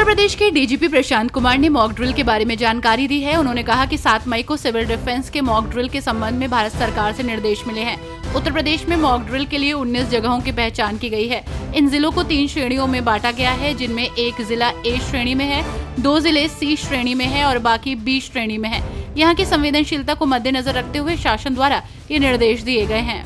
उत्तर प्रदेश के डीजीपी प्रशांत कुमार ने mock drill के बारे में जानकारी दी है। उन्होंने कहा कि 7 मई को सिविल डिफेंस के मॉक ड्रिल के संबंध में भारत सरकार से निर्देश मिले हैं। उत्तर प्रदेश में मॉक ड्रिल के लिए 19 जगहों की पहचान की गई है। इन जिलों को 3 श्रेणियों में बांटा गया है, जिनमें एक जिला ए श्रेणी में है, 2 जिले सी श्रेणी में है और बाकी बी श्रेणी में है। यहाँ की संवेदनशीलता को मद्देनजर रखते हुए शासन द्वारा ये निर्देश दिए गए हैं।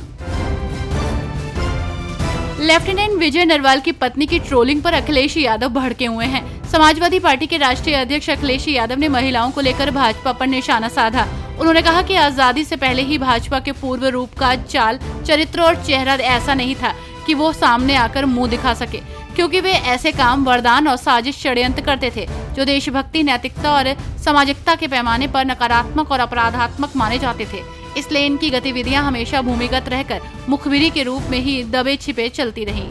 लेफ्टिनेंट विजय नरवाल की पत्नी की ट्रोलिंग पर अखिलेश यादव भड़के हुए हैं। समाजवादी पार्टी के राष्ट्रीय अध्यक्ष अखिलेश यादव ने महिलाओं को लेकर भाजपा पर निशाना साधा। उन्होंने कहा कि आजादी से पहले ही भाजपा के पूर्व रूप का चाल, चरित्र और चेहरा ऐसा नहीं था कि वो सामने आकर मुंह दिखा सके, क्योंकि वे ऐसे काम वरदान और साजिश षड्यंत्र करते थे जो देशभक्ति, नैतिकता और सामाजिकता के पैमाने पर नकारात्मक और अपराधात्मक माने जाते थे। इसलिए इनकी गतिविधियां हमेशा भूमिगत रहकर मुखबिरी के रूप में ही दबे छिपे चलती रहीं।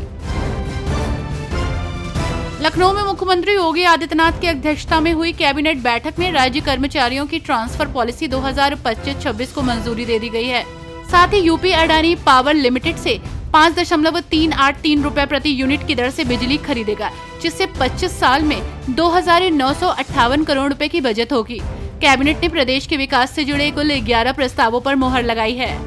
लखनऊ में मुख्यमंत्री योगी आदित्यनाथ की अध्यक्षता में हुई कैबिनेट बैठक में राज्य कर्मचारियों की ट्रांसफर पॉलिसी 2025-26 को मंजूरी दे दी गई है। साथ ही यूपी अडानी पावर लिमिटेड से 5.383 रुपए प्रति यूनिट की दर से बिजली खरीदेगा, जिससे 25 साल में 2,958 करोड़ रुपए की बचत होगी। कैबिनेट ने प्रदेश के विकास से जुड़े कुल 11 प्रस्तावों पर मुहर लगाई है।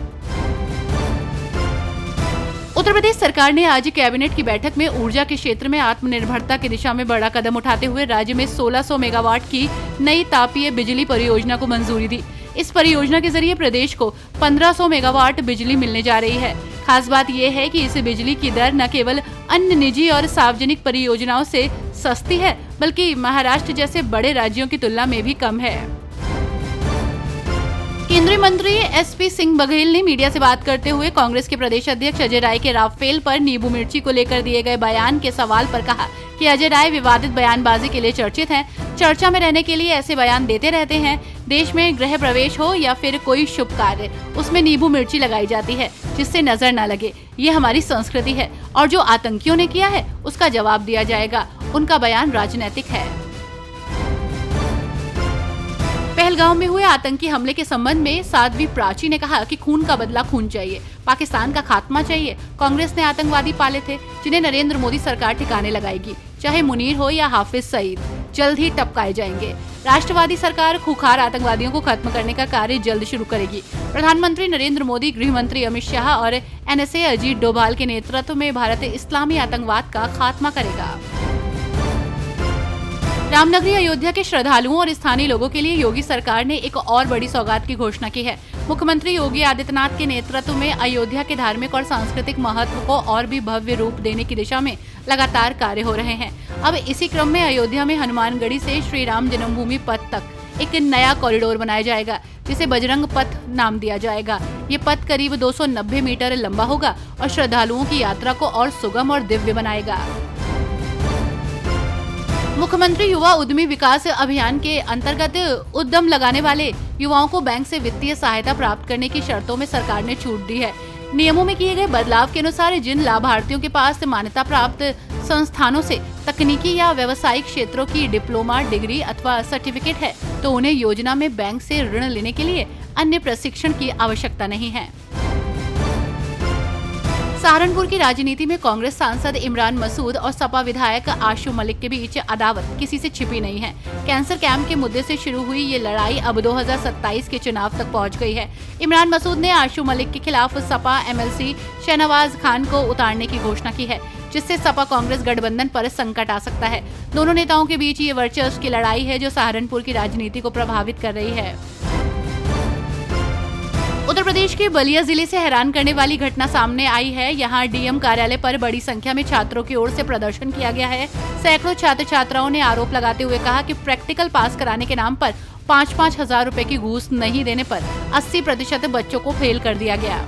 उत्तर प्रदेश सरकार ने आज कैबिनेट की बैठक में ऊर्जा के क्षेत्र में आत्मनिर्भरता की दिशा में बड़ा कदम उठाते हुए राज्य में 1600 मेगावाट की नई तापीय बिजली परियोजना को मंजूरी दी। इस परियोजना के जरिए प्रदेश को 1500 मेगावाट बिजली मिलने जा रही है। खास बात यह है कि इस बिजली की दर न केवल अन्य निजी और सार्वजनिक परियोजनाओं से सस्ती है, बल्कि महाराष्ट्र जैसे बड़े राज्यों की तुलना में भी कम है। केंद्रीय मंत्री एसपी सिंह बघेल ने मीडिया से बात करते हुए कांग्रेस के प्रदेश अध्यक्ष अजय राय के राफेल पर नींबू मिर्ची को लेकर दिए गए बयान के सवाल पर कहा कि अजय राय विवादित बयानबाजी के लिए चर्चित हैं। चर्चा में रहने के लिए ऐसे बयान देते रहते हैं। देश में गृह प्रवेश हो या फिर कोई शुभ कार्य, उसमें नींबू मिर्ची लगाई जाती है जिससे नजर न लगे। ये हमारी संस्कृति है और जो आतंकियों ने किया है उसका जवाब दिया जाएगा। उनका बयान राजनीतिक है। पहलगाम में हुए आतंकी हमले के संबंध में साध्वी प्राची ने कहा कि खून का बदला खून चाहिए, पाकिस्तान का खात्मा चाहिए। कांग्रेस ने आतंकवादी पाले थे जिन्हें नरेंद्र मोदी सरकार ठिकाने लगाएगी, चाहे मुनीर हो या हाफिज सईद, जल्द ही टपकाए जाएंगे। राष्ट्रवादी सरकार खूंखार आतंकवादियों को खत्म करने का कार्य जल्द शुरू करेगी। प्रधानमंत्री नरेंद्र मोदी, गृह मंत्री अमित शाह और NSA अजीत डोभाल के नेतृत्व में भारत इस्लामी आतंकवाद का खात्मा करेगा। रामनगरी अयोध्या के श्रद्धालुओं और स्थानीय लोगों के लिए योगी सरकार ने एक और बड़ी सौगात की घोषणा की है। मुख्यमंत्री योगी आदित्यनाथ के नेतृत्व में अयोध्या के धार्मिक और सांस्कृतिक महत्व को और भी भव्य रूप देने की दिशा में लगातार कार्य हो रहे हैं। अब इसी क्रम में अयोध्या में हनुमानगढ़ी से श्री राम जन्मभूमि पथ तक एक नया कॉरिडोर बनाया जाएगा, जिसे बजरंग पथ नाम दिया जाएगा। ये पथ करीब 290 मीटर लंबा होगा और श्रद्धालुओं की यात्रा को और सुगम और दिव्य बनाएगा। मुख्यमंत्री युवा उद्यमी विकास अभियान के अंतर्गत उद्यम लगाने वाले युवाओं को बैंक से वित्तीय सहायता प्राप्त करने की शर्तों में सरकार ने छूट दी है। नियमों में किए गए बदलाव के अनुसार जिन लाभार्थियों के पास मान्यता प्राप्त संस्थानों से तकनीकी या व्यावसायिक क्षेत्रों की डिप्लोमा, डिग्री अथवा सर्टिफिकेट है, तो उन्हें योजना में बैंक से ऋण लेने के लिए अन्य प्रशिक्षण की आवश्यकता नहीं है। सहारनपुर की राजनीति में कांग्रेस सांसद इमरान मसूद और सपा विधायक आशु मलिक के बीच अदावत किसी से छिपी नहीं है। कैंसर कैंप के मुद्दे से शुरू हुई ये लड़ाई अब 2027 के चुनाव तक पहुंच गई है। इमरान मसूद ने आशु मलिक के खिलाफ सपा MLC शहनवाज खान को उतारने की घोषणा की है, जिससे सपा कांग्रेस गठबंधन पर संकट आ सकता है। दोनों नेताओं के बीच ये वर्चस्व की लड़ाई है जो सहारनपुर की राजनीति को प्रभावित कर रही है। उत्तर प्रदेश के बलिया जिले से हैरान करने वाली घटना सामने आई है। यहाँ DM कार्यालय पर बड़ी संख्या में छात्रों की ओर से प्रदर्शन किया गया है। सैकड़ों छात्र छात्राओं ने आरोप लगाते हुए कहा कि प्रैक्टिकल पास कराने के नाम पर 5-5 हजार रुपए की घूस नहीं देने पर 80% बच्चों को फेल कर दिया गया।